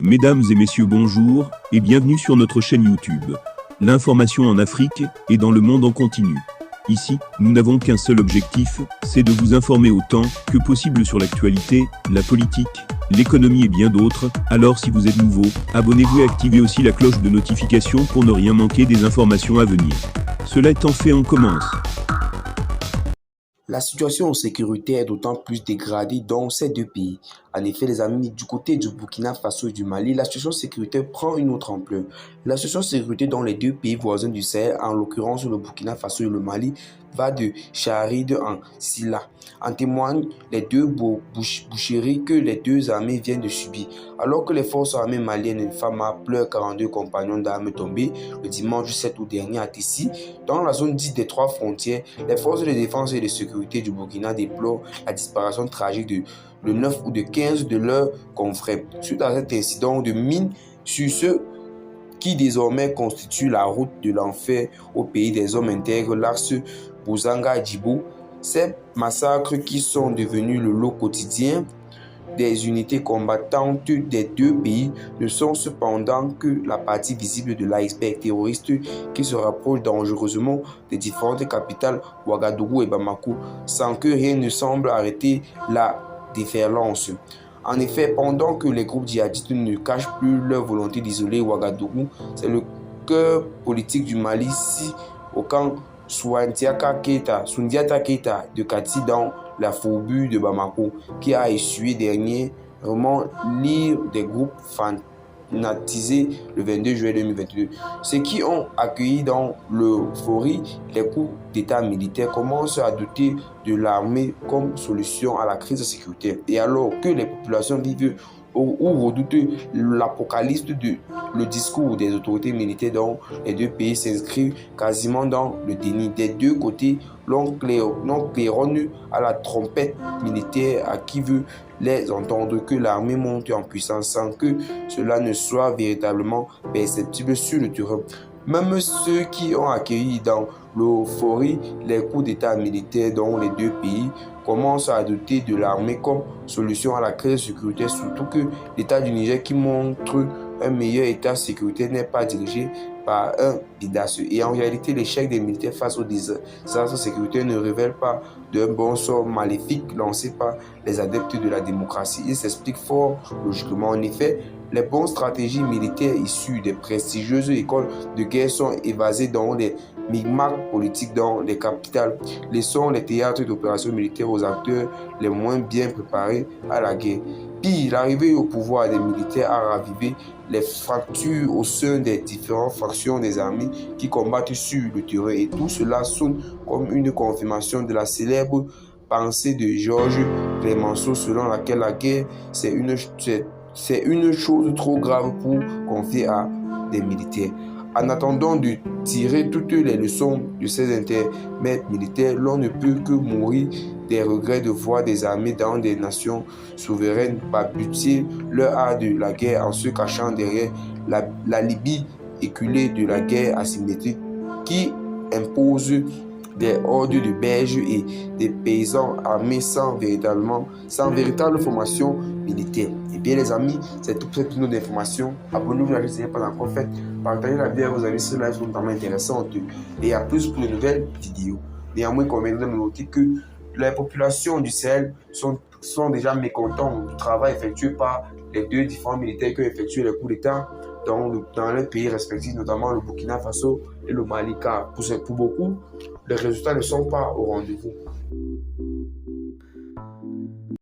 Mesdames et messieurs, bonjour et bienvenue sur notre chaîne YouTube. L'information en Afrique et dans le monde en continu. Ici, nous n'avons qu'un seul objectif, c'est de vous informer autant que possible sur l'actualité, la politique, l'économie et bien d'autres. Alors si vous êtes nouveau, abonnez-vous et activez aussi la cloche de notification pour ne rien manquer des informations à venir. Cela étant fait, on commence. La situation en sécurité est d'autant plus dégradée dans ces deux pays. En effet, les amis, du côté du Burkina Faso et du Mali, la situation sécuritaire prend une autre ampleur. La situation sécurité dans les deux pays voisins du Sahel, en l'occurrence le Burkina Faso et le Mali, va de Charide en Silla. En témoignent les deux boucheries que les deux armées viennent de subir. Alors que les forces armées maliennes et FAMA pleurent 42 compagnons d'armes tombés le dimanche 7 août dernier à Tessi, dans la zone dite des trois frontières, les forces de défense et de sécurité du Burkina déplorent la disparition tragique de 9 ou de 15 de leurs confrères. Suite à cet incident de mine sur ce qui désormais constitue la route de l'enfer au pays des hommes intègres, l'axe Bozanga-Djibo, ces massacres qui sont devenus le lot quotidien des unités combattantes des deux pays ne sont cependant que la partie visible de l'iceberg terroriste qui se rapproche dangereusement des différentes capitales Ouagadougou et Bamako, sans que rien ne semble arrêter la déferlance. En effet, pendant que les groupes djihadistes ne cachent plus leur volonté d'isoler Ouagadougou, c'est le cœur politique du Mali, si au camp Soundiata Keita de Kati dans la faubourg de Bamako, qui a essuyé dernièrement l'ire des groupes fanatisés le 22 juillet 2022. Ceux qui ont accueilli dans l'euphorie les coups d'état militaires commencent à douter de l'armée comme solution à la crise sécuritaire. Et alors que les populations vivent ou redoutent l'apocalypse, le discours des autorités militaires dans les deux pays s'inscrit quasiment dans le déni. Des deux côtés, l'on claironne à la trompette militaire à qui veut les entendre que l'armée monte en puissance sans que cela ne soit véritablement perceptible sur le terrain. Même ceux qui ont accueilli dans l'euphorie les coups d'état militaires dans les deux pays commencent à douter de l'armée comme solution à la crise sécuritaire, surtout que l'État du Niger qui montre un meilleur état sécuritaire n'est pas dirigé par un leader. Et en réalité, l'échec des militaires face aux désastres sécuritaires ne révèle pas d'un bon sort maléfique lancé par les adeptes de la démocratie. Il s'explique fort logiquement. En effet, les bonnes stratégies militaires issues des prestigieuses écoles de guerre sont évasées dans les micmacs politiques dans les capitales, laissant les théâtres d'opérations militaires aux acteurs les moins bien préparés à la guerre. Puis, l'arrivée au pouvoir des militaires a ravivé les fractures au sein des différentes factions des armées qui combattent sur le terrain. Et tout cela sonne comme une confirmation de la célèbre pensée de Georges Clemenceau selon laquelle la guerre, c'est une chose trop grave pour confier à des militaires. En attendant de tirer toutes les leçons de ces intermèdes militaires, l'on ne peut que mourir des regrets de voir des armées dans des nations souveraines balbutier leur art de la guerre en se cachant derrière la Libye éculée de la guerre asymétrique qui impose des hordes de bergers et des paysans armés sans véritable formation militaire. Et bien les amis, c'est tout pour cette note d'information. Abonnez-vous à la chaîne si ce n'est pas encore fait. Partagez la vidéo à vos amis, ce live sont vraiment intéressants. Et à plus pour de nouvelles vidéos. Néanmoins, convenez-vous de noter que les populations du Sahel sont déjà mécontentes du travail effectué par les deux différents militaires qui ont effectué les coups d'État dans leurs pays respectifs, notamment le Burkina Faso et le Mali, car pour beaucoup, les résultats ne sont pas au rendez-vous.